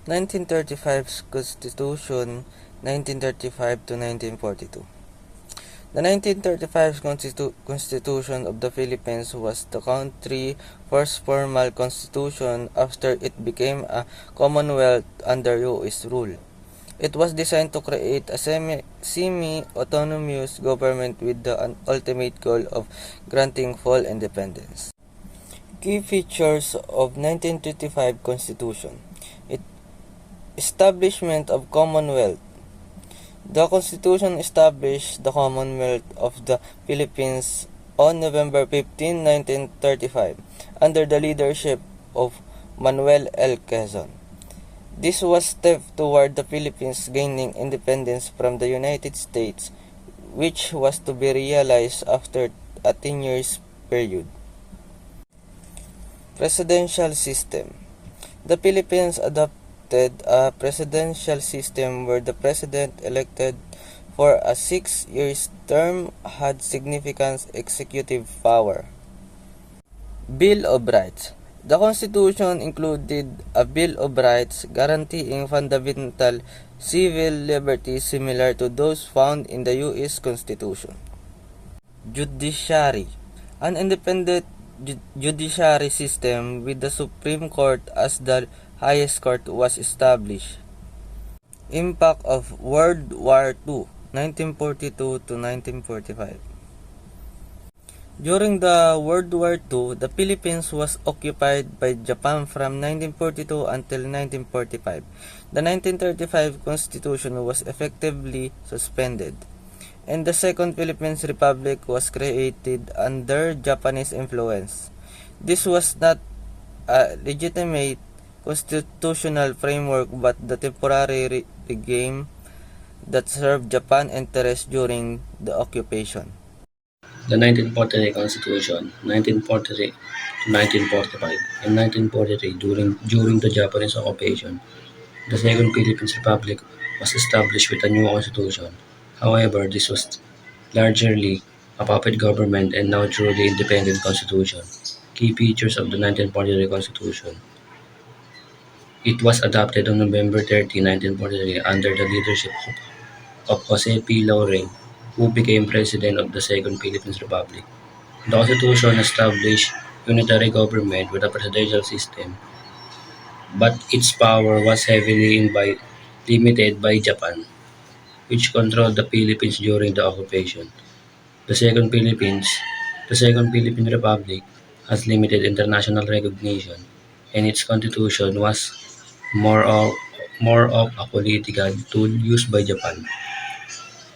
1935's Constitution, 1935 to 1942. The 1935 Constitution of the Philippines was the country's first formal constitution after it became a commonwealth under U.S. rule. It was designed to create a semi-autonomous government with the ultimate goal of granting full independence. Key features of 1935 Constitution. Establishment of Commonwealth. The Constitution established the Commonwealth of the Philippines on November 15, 1935, under the leadership of Manuel L. Quezon. This was a step toward the Philippines gaining independence from the United States, which was to be realized after a 10 years period. Presidential system. The Philippines adopted a presidential system where the president elected for a 6-year term had significant executive power. Bill of Rights. The Constitution included a Bill of Rights guaranteeing fundamental civil liberties similar to those found in the U.S. Constitution. Judiciary. An independent judiciary system with the Supreme Court as the highest court was established. Impact of World War II, 1942 to 1945. During the World War II, the Philippines was occupied by Japan from 1942 until 1945. The 1935 Constitution was effectively suspended, and the Second Philippines Republic was created under Japanese influence. This was not a legitimate constitutional framework but the temporary regime that served Japan interests during the occupation. The 1943 Constitution, 1943 to 1945. In 1943, during the Japanese occupation, the Second Philippines Republic was established with a new constitution. However, this was largely a puppet government and now truly independent constitution. Key features of the 1943 Constitution. It was adopted on November 30, 1943 under the leadership of Jose P. Laurel, who became President of the Second Philippines Republic. The Constitution established unitary government with a presidential system, but its power was heavily limited by Japan, which controlled the Philippines during the occupation. The Second Philippines, the Second Philippine Republic has limited international recognition, and its constitution was more of more of a political tool used by Japan.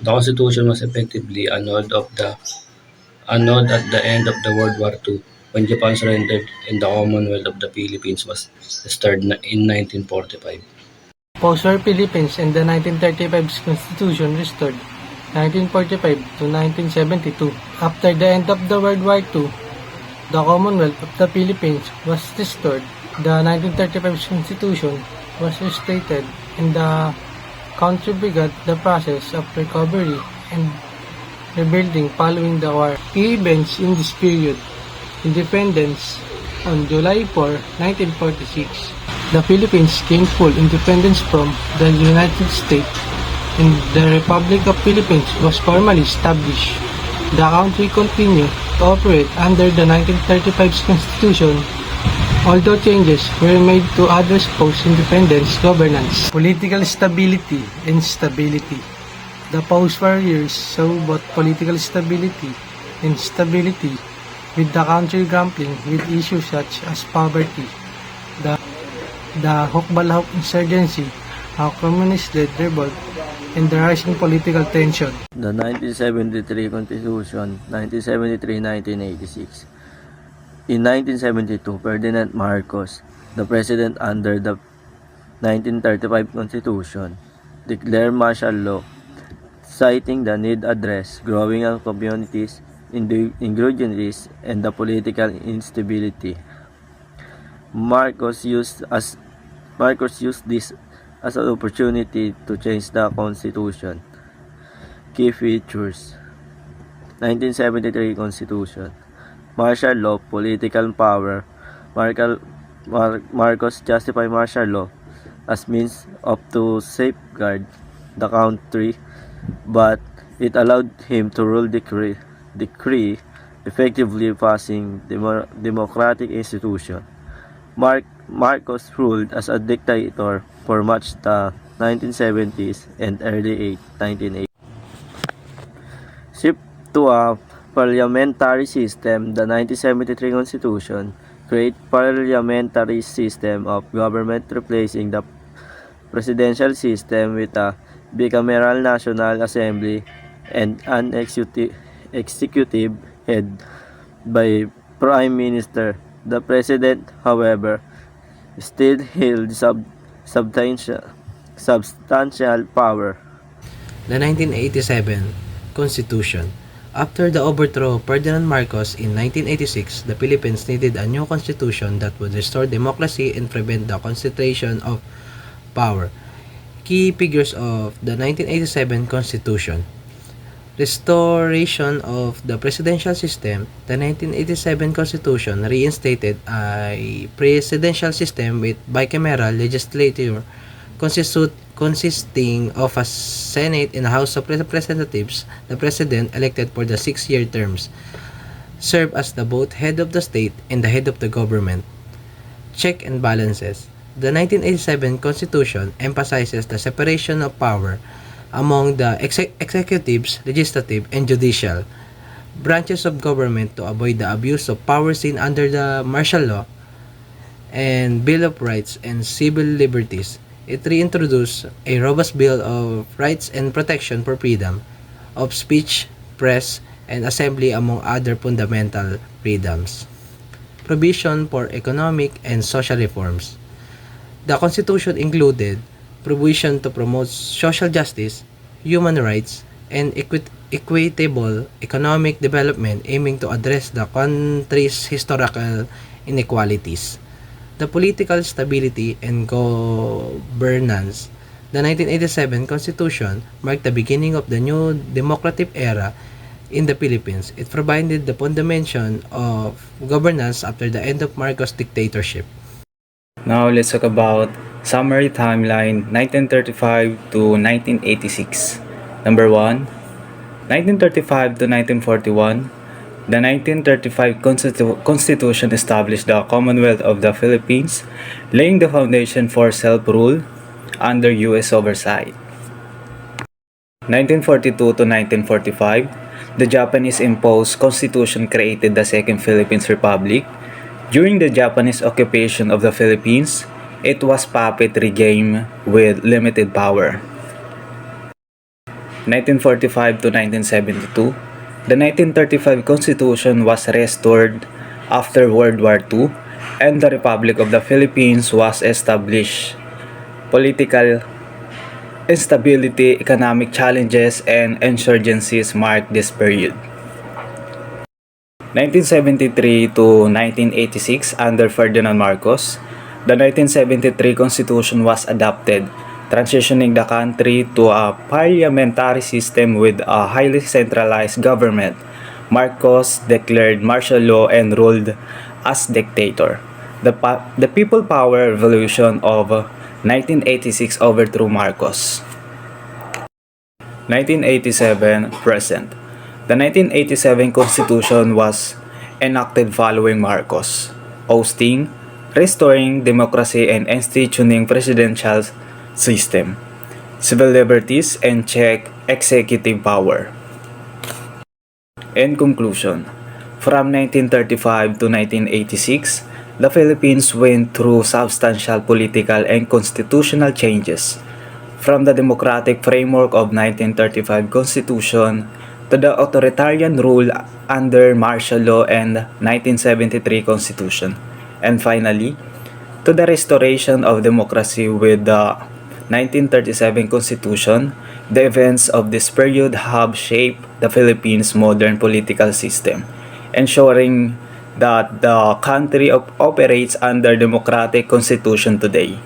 The constitution was effectively annulled at the end of the World War II when Japan surrendered and the Commonwealth of the Philippines was restored in 1945. Post-war Philippines and the 1935 Constitution restored 1945 to 1972. After the end of the World War II, the Commonwealth of the Philippines was restored. The 1935 Constitution was restated and the country began the process of recovery and rebuilding following the war. Key events in this period: independence on July 4, 1946. The Philippines gained full independence from the United States and the Republic of Philippines was formally established. The country continued to operate under the 1935 Constitution, although changes were made to others post-independence governance. Political stability and stability. The post-war years saw both political stability and instability, with the country grappling with issues such as poverty, the Hukbalahuk insurgency, a communist-led revolt, and the rising political tension. The 1973 Constitution, 1973-1986. In 1972, Ferdinand Marcos, the president under the 1935 Constitution, declared martial law, citing the need to address growing communities, insurgencies, and the political instability. Marcos used this as an opportunity to change the Constitution. Key features: 1973 Constitution, martial law, political power. Marcos justified martial law as means of to safeguard the country, but it allowed him to rule decree effectively passing democratic institution. Marcos ruled as a dictator for much the 1970s and early 1980s. Shift to a parliamentary system, the 1973 Constitution create parliamentary system of government replacing the presidential system with a bicameral National Assembly and an executive head by Prime Minister. The President, however, still held substantial power. The 1987 Constitution. After the overthrow of Ferdinand Marcos in 1986, the Philippines needed a new constitution that would restore democracy and prevent the concentration of power. Key figures of the 1987 Constitution. Restoration of the presidential system. The 1987 Constitution reinstated a presidential system with bicameral legislature consisting of a Senate and a House of Representatives. The President, elected for the 6-year terms, serve as the both head of the state and the head of the government. Check and balances. The 1987 Constitution emphasizes the separation of power among the executives, legislative, and judicial branches of government to avoid the abuse of power seen under the martial law and Bill of Rights and Civil Liberties. It reintroduced a robust Bill of Rights and Protection for freedom of speech, press, and assembly among other fundamental freedoms. Provision for economic and social reforms. The Constitution included provision to promote social justice, human rights, and equitable economic development aiming to address the country's historical inequalities. The political stability and governance. The 1987 Constitution marked the beginning of the new democratic era in the Philippines. It provided the foundation of governance after the end of Marcos' dictatorship. Now let's talk about summary timeline 1935 to 1986. Number 1, 1935 to 1941. The 1935 Constitution established the Commonwealth of the Philippines, laying the foundation for self-rule under U.S. oversight. 1942 to 1945, the Japanese-imposed constitution created the Second Philippines Republic. During the Japanese occupation of the Philippines, it was puppet regime with limited power. 1945 to 1972, the 1935 Constitution was restored after World War II and the Republic of the Philippines was established. Political instability, economic challenges, and insurgencies marked this period. 1973 to 1986 under Ferdinand Marcos, the 1973 Constitution was adopted, transitioning the country to a parliamentary system with a highly centralized government. Marcos declared martial law and ruled as dictator. The People Power Revolution of 1986 overthrew Marcos. 1987 present. The 1987 Constitution was enacted following Marcos, ousting, restoring democracy and instituting presidential system, civil liberties, and check executive power. In conclusion, from 1935 to 1986, the Philippines went through substantial political and constitutional changes, from the democratic framework of 1935 Constitution to the authoritarian rule under martial law and 1973 Constitution, and finally, to the restoration of democracy with the 1937 Constitution. The events of this period have shaped the Philippines' modern political system, ensuring that the country operates under democratic constitution today.